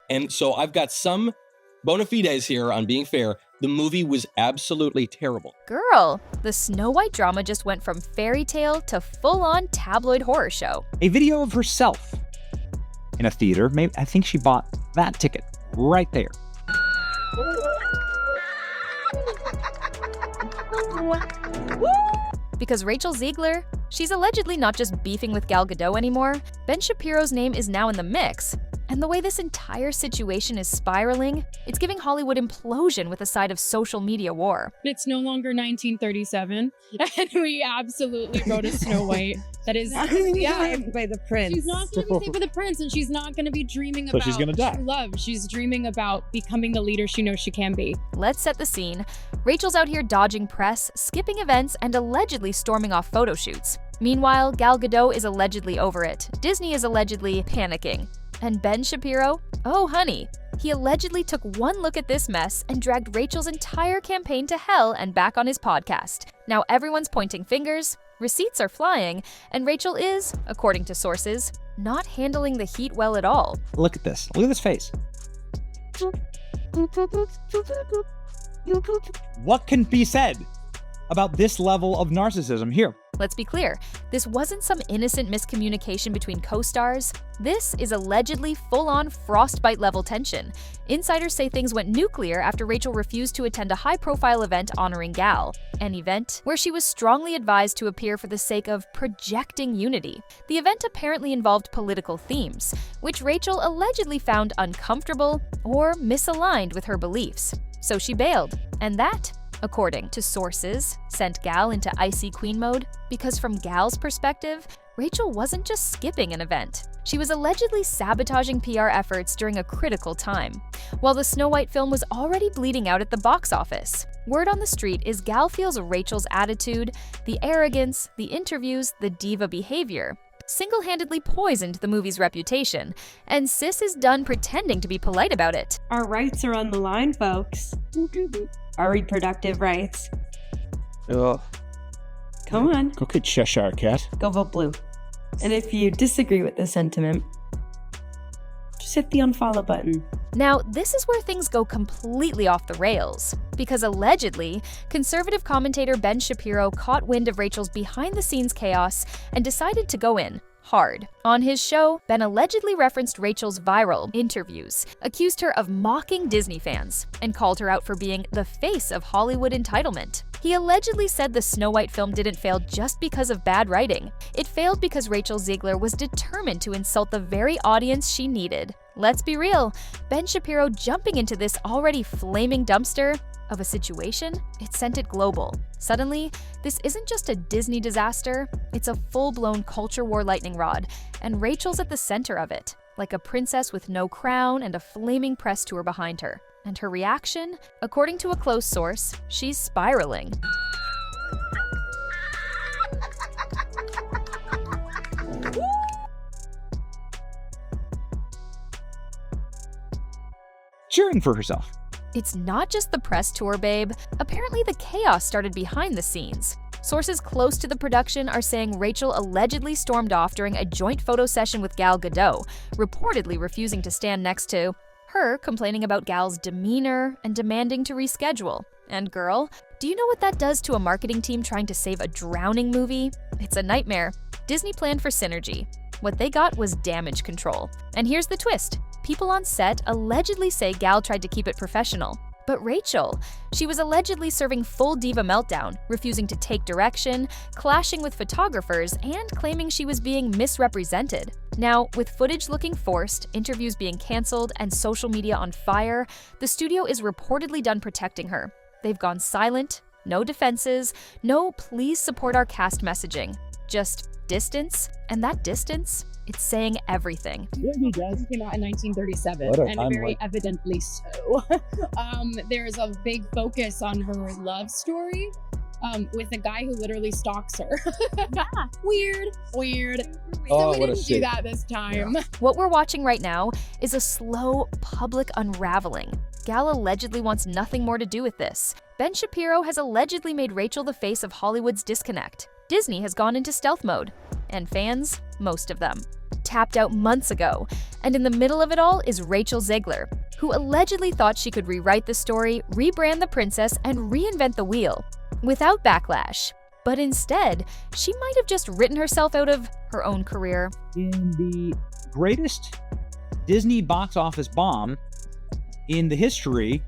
And so I've got some bona fides here on being fair. The movie was absolutely terrible. Girl, the Snow White drama just went from fairy tale to full-on tabloid horror show. A video of herself in a theater. Maybe I think she bought that ticket right there. Because Rachel Zegler, she's allegedly not just beefing with Gal Gadot anymore. Ben Shapiro's name is now in the mix. And the way this entire situation is spiraling, it's giving Hollywood implosion with a side of social media war. It's no longer 1937, and we absolutely wrote a Snow White that is saved by the prince. She's not going to be saved by the prince, and she's not going to be dreaming about she's gonna die. true love. She's dreaming about becoming the leader she knows she can be. Let's set the scene. Rachel's out here dodging press, skipping events, and allegedly storming off photo shoots. Meanwhile, Gal Gadot is allegedly over it. Disney is allegedly panicking. And Ben Shapiro? Oh, honey. He allegedly took one look at this mess and dragged Rachel's entire campaign to hell and back on his podcast. Now everyone's pointing fingers, receipts are flying, and Rachel is, according to sources, not handling the heat well at all. Look at this. Look at this face. What can be said about this level of narcissism here? Let's be clear, this wasn't some innocent miscommunication between co-stars. This is allegedly full-on frostbite-level tension. Insiders say things went nuclear after Rachel refused to attend a high-profile event honoring Gal, an event where she was strongly advised to appear for the sake of projecting unity. The event apparently involved political themes, which Rachel allegedly found uncomfortable or misaligned with her beliefs. So she bailed, and that, according to sources, sent Gal into icy queen mode because from Gal's perspective, Rachel wasn't just skipping an event. She was allegedly sabotaging PR efforts during a critical time, while the Snow White film was already bleeding out at the box office. Word on the street is Gal feels Rachel's attitude, the arrogance, the interviews, the diva behavior single-handedly poisoned the movie's reputation, and sis is done pretending to be polite about it. Our rights are on the line, folks. Our reproductive rights. Ugh. Come on, Go get Cheshire Cat. go vote blue. And if you disagree with this sentiment, just hit the unfollow button. Now, this is where things go completely off the rails, because allegedly, conservative commentator Ben Shapiro caught wind of Rachel's behind-the-scenes chaos and decided to go in hard. On his show, Ben allegedly referenced Rachel's viral interviews, accused her of mocking Disney fans, and called her out for being the face of Hollywood entitlement. He allegedly said the Snow White film didn't fail just because of bad writing. It failed because Rachel Zegler was determined to insult the very audience she needed. Let's be real, Ben Shapiro jumping into this already flaming dumpster of a situation, it sent it global. Suddenly, this isn't just a Disney disaster, it's a full-blown culture war lightning rod, and Rachel's at the center of it, like a princess with no crown and a flaming press tour behind her. And her reaction? According to a close source, she's spiraling. Cheering for herself. It's not just the press tour, babe. Apparently the chaos started behind the scenes. Sources close to the production are saying Rachel allegedly stormed off during a joint photo session with Gal Gadot, reportedly refusing to stand next to her, complaining about Gal's demeanor and demanding to reschedule. And girl, do you know what that does to a marketing team trying to save a drowning movie? It's a nightmare. Disney planned for synergy. What they got was damage control. And here's the twist. People on set allegedly say Gal tried to keep it professional. But Rachel, she was allegedly serving full diva meltdown, refusing to take direction, clashing with photographers, and claiming she was being misrepresented. Now, with footage looking forced, interviews being canceled, and social media on fire, the studio is reportedly done protecting her. They've gone silent, no defenses, no please support our cast messaging. Just distance, and that distance, it's saying everything. This came out in 1937, and very evidently so. There's a big focus on her love story with a guy who literally stalks her. Weird. Oh, So we didn't do that this time. Yeah. What we're watching right now is a slow public unraveling. Gal allegedly wants nothing more to do with this. Ben Shapiro has allegedly made Rachel the face of Hollywood's disconnect. Disney has gone into stealth mode. And fans, most of them. tapped out months ago. And in the middle of it all is Rachel Zegler, who allegedly thought she could rewrite the story, rebrand the princess, and reinvent the wheel without backlash. But instead, she might have just written herself out of her own career. In the greatest Disney box office bomb in the history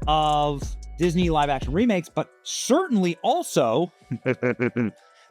of Disney live-action remakes, but certainly also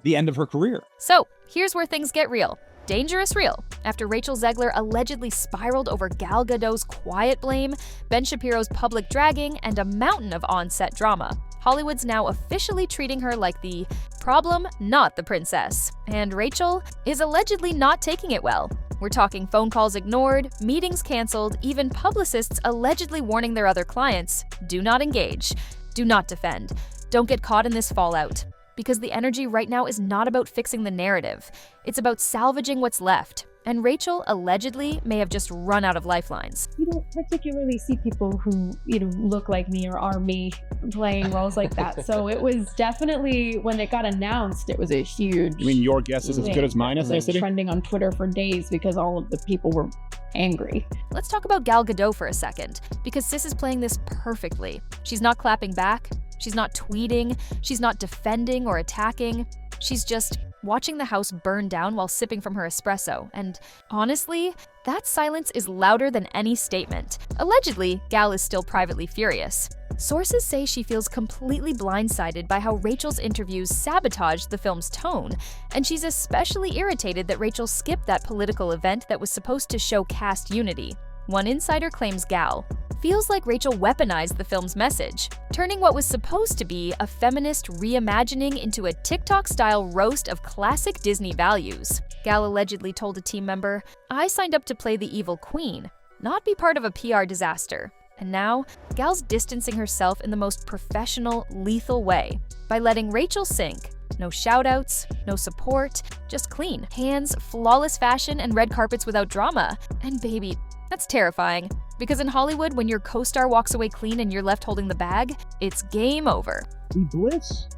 the end of her career. So, here's where things get real. Dangerous real. After Rachel Zegler allegedly spiraled over Gal Gadot's quiet blame, Ben Shapiro's public dragging, and a mountain of on-set drama, Hollywood's now officially treating her like the problem, not the princess. And Rachel is allegedly not taking it well. We're talking phone calls ignored, meetings canceled, even publicists allegedly warning their other clients, do not engage, do not defend, don't get caught in this fallout. Because the energy right now is not about fixing the narrative. It's about salvaging what's left. And Rachel allegedly may have just run out of lifelines. You don't particularly see people who, look like me or are me playing roles like that. So it was definitely, when it got announced, it was a huge... I mean, your guess is as good as mine, as they said. Trending on Twitter for days because all of the people were angry. Let's talk about Gal Gadot for a second, because Sis is playing this perfectly. She's not clapping back. She's not tweeting. She's not defending or attacking. She's just watching the house burn down while sipping from her espresso. And honestly, that silence is louder than any statement. Allegedly, Gal is still privately furious. Sources say she feels completely blindsided by how Rachel's interviews sabotaged the film's tone, and she's especially irritated that Rachel skipped that political event that was supposed to show cast unity. One insider claims Gal feels like Rachel weaponized the film's message, turning what was supposed to be a feminist reimagining into a TikTok-style roast of classic Disney values. Gal allegedly told a team member, "I signed up to play the evil queen, not be part of a PR disaster." And now, Gal's distancing herself in the most professional, lethal way by letting Rachel sink. No shoutouts, no support, just clean hands, flawless fashion, and red carpets without drama. And baby, that's terrifying. Because in Hollywood, when your co-star walks away clean and you're left holding the bag, it's game over. The bliss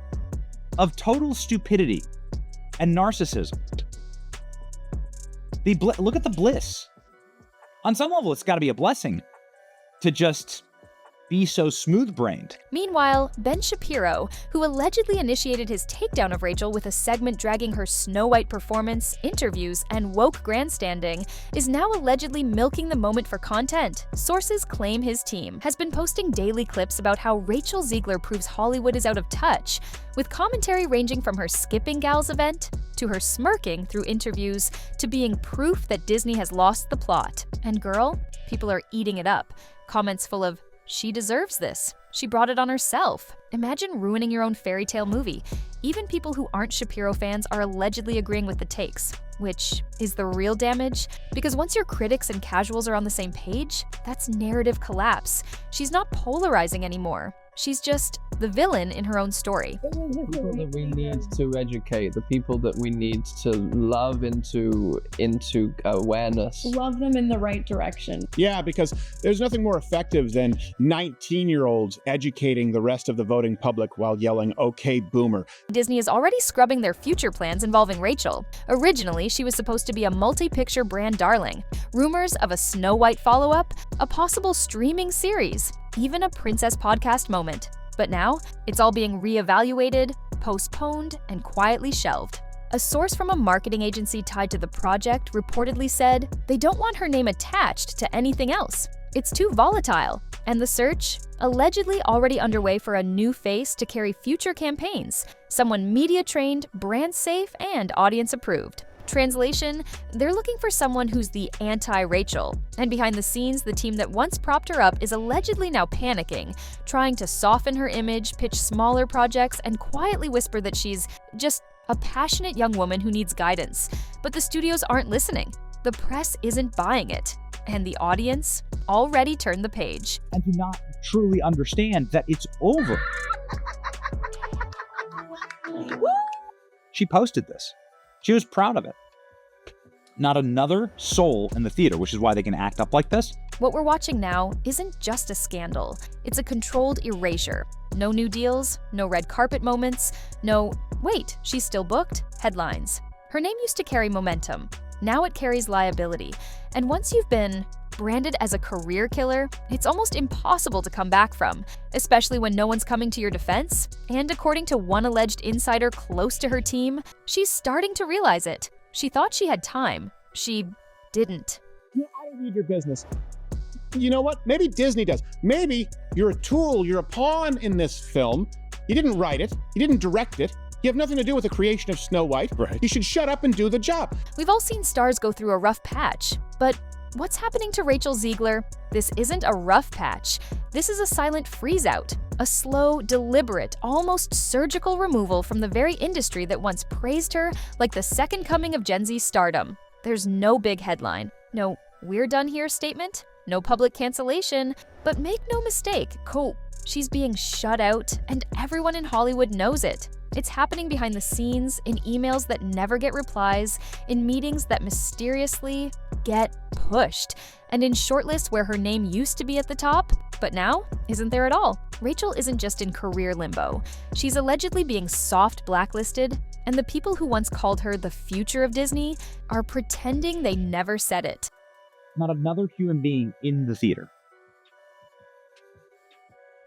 of total stupidity and narcissism. Look at the bliss. On some level, it's got to be a blessing to just be so smooth-brained. Meanwhile, Ben Shapiro, who allegedly initiated his takedown of Rachel with a segment dragging her Snow White performance, interviews, and woke grandstanding, is now allegedly milking the moment for content. Sources claim his team has been posting daily clips about how Rachel Zegler proves Hollywood is out of touch, with commentary ranging from her skipping Gal's event, to her smirking through interviews, to being proof that Disney has lost the plot. And girl, people are eating it up. Comments full of, "She deserves this. She brought it on herself." Imagine ruining your own fairy tale movie. Even people who aren't Shapiro fans are allegedly agreeing with the takes, which is the real damage, because once your critics and casuals are on the same page, that's narrative collapse. She's not polarizing anymore. She's just the villain in her own story. The people that we need to educate, the people that we need to love into awareness. Love them in the right direction. Yeah, because there's nothing more effective than 19-year-olds educating the rest of the voting public while yelling, "Okay, boomer." Disney is already scrubbing their future plans involving Rachel. Originally, she was supposed to be a multi-picture brand darling. Rumors of a Snow White follow-up, a possible streaming series, even a Princess podcast moment. But now, it's all being reevaluated, postponed, and quietly shelved. A source from a marketing agency tied to the project reportedly said they don't want her name attached to anything else. It's too volatile. And the search, allegedly already underway for a new face to carry future campaigns, someone media-trained, brand-safe, and audience-approved. Translation, they're looking for someone who's the anti-Rachel. And behind the scenes, the team that once propped her up is allegedly now panicking, trying to soften her image, pitch smaller projects, and quietly whisper that she's just a passionate young woman who needs guidance. But the studios aren't listening. The press isn't buying it. And the audience already turned the page. And do not truly understand that it's over. She posted this. She was proud of it. Not another soul in the theater, which is why they can act up like this. What we're watching now isn't just a scandal. It's a controlled erasure. No new deals, no red carpet moments, no, "wait, she's still booked" headlines. Her name used to carry momentum. Now it carries liability. And once you've been branded as a career killer, it's almost impossible to come back from, especially when no one's coming to your defense. And according to one alleged insider close to her team, she's starting to realize it. She thought she had time. She didn't. I don't need your business. You know what? Maybe Disney does. Maybe you're a tool, you're a pawn in this film. You didn't write it, you didn't direct it. You have nothing to do with the creation of Snow White. Right. You should shut up and do the job. We've all seen stars go through a rough patch, but what's happening to Rachel Zegler? This isn't a rough patch. This is a silent freeze-out, a slow, deliberate, almost surgical removal from the very industry that once praised her like the second coming of Gen Z stardom. There's no big headline, no "we're done here" statement, no public cancellation, but make no mistake, she's being shut out, and everyone in Hollywood knows it. It's happening behind the scenes, in emails that never get replies, in meetings that mysteriously get pushed, and in shortlists where her name used to be at the top, but now isn't there at all. Rachel isn't just in career limbo. She's allegedly being soft blacklisted, and the people who once called her the future of Disney are pretending they never said it. Not another human being in the theater.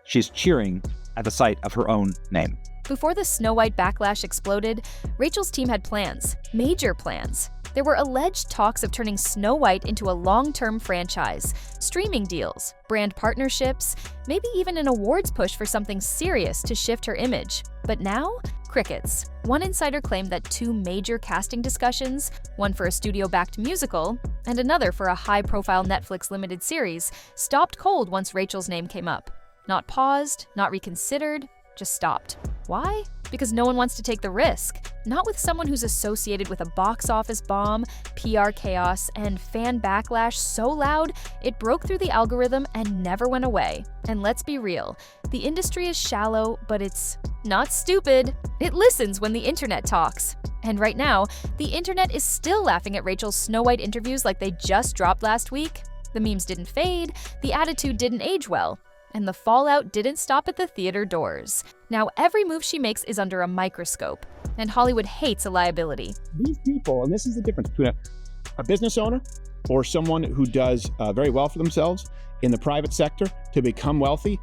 She's cheering at the sight of her own name. Before the Snow White backlash exploded, Rachel's team had plans, major plans. There were alleged talks of turning Snow White into a long-term franchise, streaming deals, brand partnerships, maybe even an awards push for something serious to shift her image. But now, crickets. One insider claimed that 2 major casting discussions, one for a studio-backed musical and another for a high-profile Netflix limited series, stopped cold once Rachel's name came up. Not paused, not reconsidered, just stopped. Why? Because no one wants to take the risk. Not with someone who's associated with a box office bomb, PR chaos, and fan backlash so loud it broke through the algorithm and never went away. And let's be real, the industry is shallow, but it's not stupid. It listens when the internet talks. And right now, the internet is still laughing at Rachel's Snow White interviews like they just dropped last week. The memes didn't fade, the attitude didn't age well, and the fallout didn't stop at the theater doors. Now every move she makes is under a microscope, and Hollywood hates a liability. These people, and this is the difference between a business owner or someone who does very well for themselves in the private sector to become wealthy.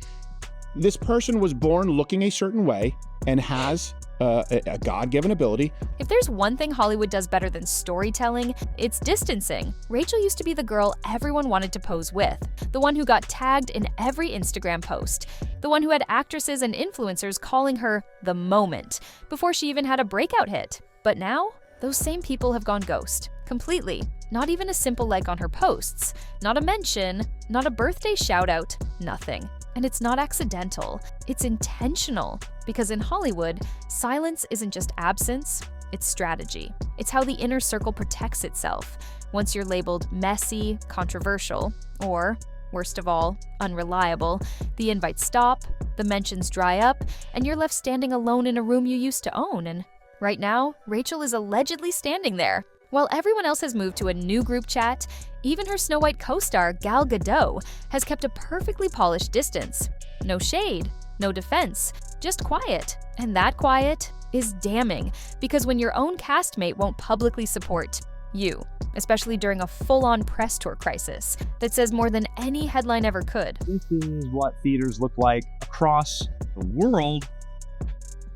This person was born looking a certain way and has a God-given ability. If there's one thing Hollywood does better than storytelling, it's distancing. Rachel used to be the girl everyone wanted to pose with, the one who got tagged in every Instagram post, the one who had actresses and influencers calling her the moment before she even had a breakout hit. But now, those same people have gone ghost, completely. Not even a simple like on her posts, not a mention, not a birthday shout-out, nothing. And it's not accidental, it's intentional. Because in Hollywood, silence isn't just absence, it's strategy. It's how the inner circle protects itself. Once you're labeled messy, controversial, or, worst of all, unreliable, the invites stop, the mentions dry up, and you're left standing alone in a room you used to own. And right now, Rachel is allegedly standing there. While everyone else has moved to a new group chat, even her Snow White co-star, Gal Gadot, has kept a perfectly polished distance. No shade, no defense, just quiet. And that quiet is damning, because when your own castmate won't publicly support you, especially during a full-on press tour crisis that says more than any headline ever could. This is what theaters look like across the world,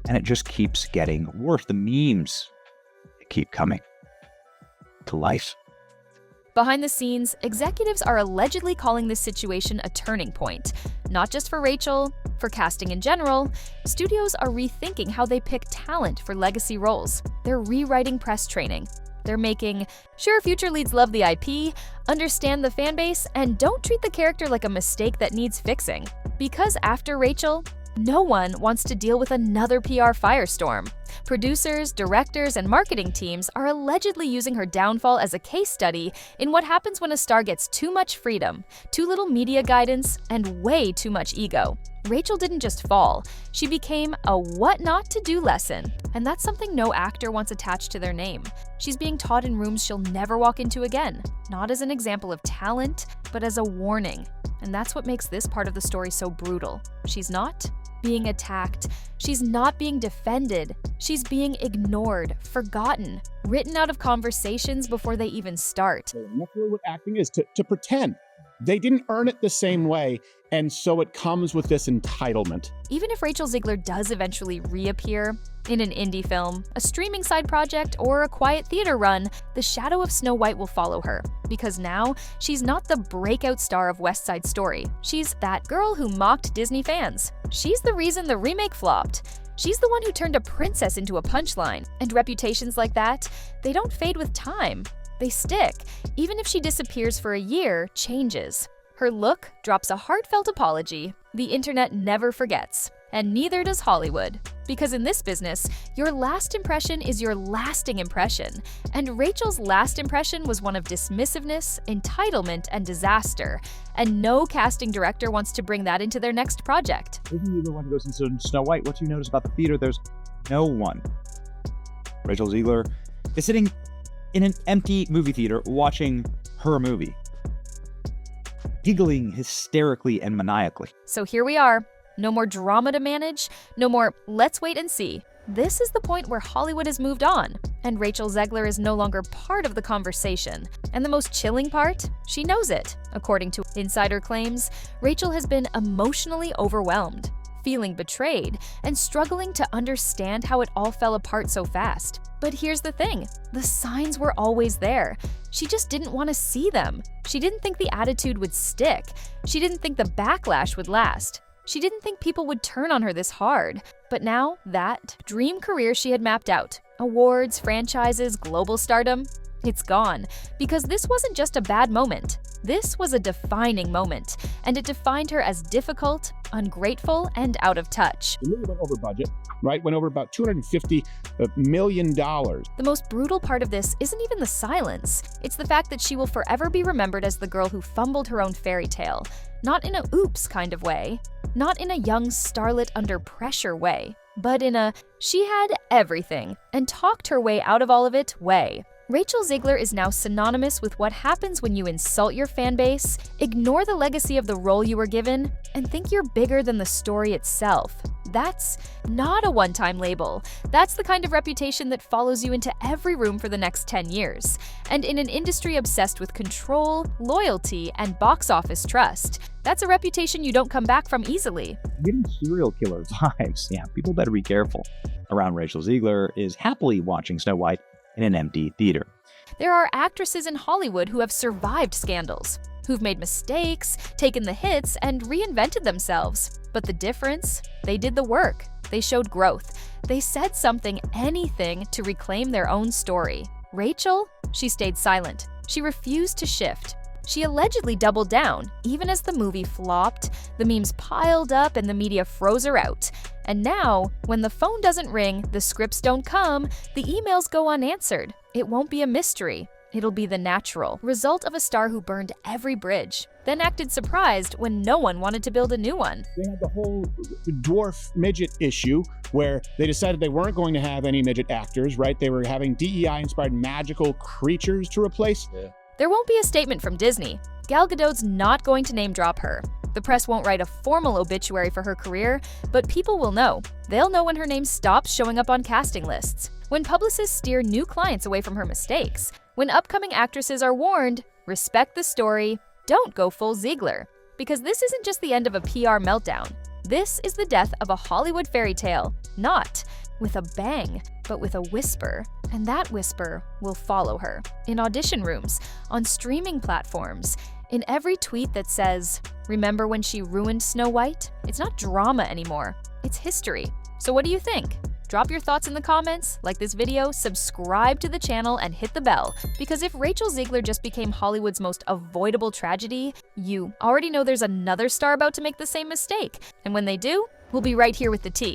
and it just keeps getting worse. The memes keep coming to life. Behind the scenes, executives are allegedly calling this situation a turning point. Not just for Rachel, for casting in general, studios are rethinking how they pick talent for legacy roles. They're rewriting press training. They're making sure future leads love the IP, understand the fan base, and don't treat the character like a mistake that needs fixing. Because after Rachel, no one wants to deal with another PR firestorm. Producers, directors, and marketing teams are allegedly using her downfall as a case study in what happens when a star gets too much freedom, too little media guidance, and way too much ego. Rachel didn't just fall, she became a what not to do lesson. And that's something no actor wants attached to their name. She's being taught in rooms she'll never walk into again, not as an example of talent, but as a warning. And that's what makes this part of the story so brutal. She's not being attacked. She's not being defended. She's being ignored, forgotten, written out of conversations before they even start. And that's really what acting is, to pretend. They didn't earn it the same way, and so it comes with this entitlement. Even if Rachel Zegler does eventually reappear in an indie film, a streaming side project, or a quiet theater run, the shadow of Snow White will follow her. Because now, she's not the breakout star of West Side Story. She's that girl who mocked Disney fans. She's the reason the remake flopped. She's the one who turned a princess into a punchline. And reputations like that, they don't fade with time. They stick. Even if she disappears for a year, changes. Her look drops a heartfelt apology. The internet never forgets. And neither does Hollywood. Because in this business, your last impression is your lasting impression. And Rachel's last impression was one of dismissiveness, entitlement, and disaster. And no casting director wants to bring that into their next project. Isn't the one who goes into Snow White? What do you notice about the theater? There's no one. Rachel Zegler is sitting in an empty movie theater watching her movie, giggling hysterically and maniacally. So here we are. No more drama to manage, no more let's wait and see. This is the point where Hollywood has moved on, and Rachel Zegler is no longer part of the conversation. And the most chilling part? She knows it. According to insider claims, Rachel has been emotionally overwhelmed, feeling betrayed, and struggling to understand how it all fell apart so fast. But here's the thing, the signs were always there. She just didn't want to see them. She didn't think the attitude would stick. She didn't think the backlash would last. She didn't think people would turn on her this hard. But now, that dream career she had mapped out, awards, franchises, global stardom, it's gone. Because this wasn't just a bad moment. This was a defining moment, and it defined her as difficult, ungrateful, and out of touch. The movie went over budget, right? Went over about $250 million. The most brutal part of this isn't even the silence. It's the fact that she will forever be remembered as the girl who fumbled her own fairy tale. Not in a oops kind of way. Not in a young starlet under pressure way. But in a she had everything and talked her way out of all of it way. Rachel Zegler is now synonymous with what happens when you insult your fan base, ignore the legacy of the role you were given, and think you're bigger than the story itself. That's not a one-time label. That's the kind of reputation that follows you into every room for the next 10 years. And in an industry obsessed with control, loyalty, and box office trust, that's a reputation you don't come back from easily. Getting serial killer vibes. Yeah, people better be careful. Around Rachel Zegler is happily watching Snow White in an empty theater. There are actresses in Hollywood who have survived scandals, who've made mistakes, taken the hits, and reinvented themselves. But the difference? They did the work. They showed growth. They said something, anything, to reclaim their own story. Rachel? She stayed silent. She refused to shift. She allegedly doubled down, even as the movie flopped, the memes piled up, and the media froze her out. And now, when the phone doesn't ring, the scripts don't come, the emails go unanswered. It won't be a mystery. It'll be the natural result of a star who burned every bridge, then acted surprised when no one wanted to build a new one. They had the whole dwarf midget issue where they decided they weren't going to have any midget actors, right? They were having DEI-inspired magical creatures to replace. There won't be a statement from Disney. Gal Gadot's not going to name drop her. The press won't write a formal obituary for her career, but people will know. They'll know when her name stops showing up on casting lists, when publicists steer new clients away from her mistakes, when upcoming actresses are warned, respect the story, don't go full Zegler. Because this isn't just the end of a PR meltdown. This is the death of a Hollywood fairy tale, not with a bang, but with a whisper. And that whisper will follow her. In audition rooms, on streaming platforms, in every tweet that says, "Remember when she ruined Snow White?" It's not drama anymore. It's history. So what do you think? Drop your thoughts in the comments, like this video, subscribe to the channel, and hit the bell. Because if Rachel Zegler just became Hollywood's most avoidable tragedy, you already know there's another star about to make the same mistake. And when they do, we'll be right here with the tea.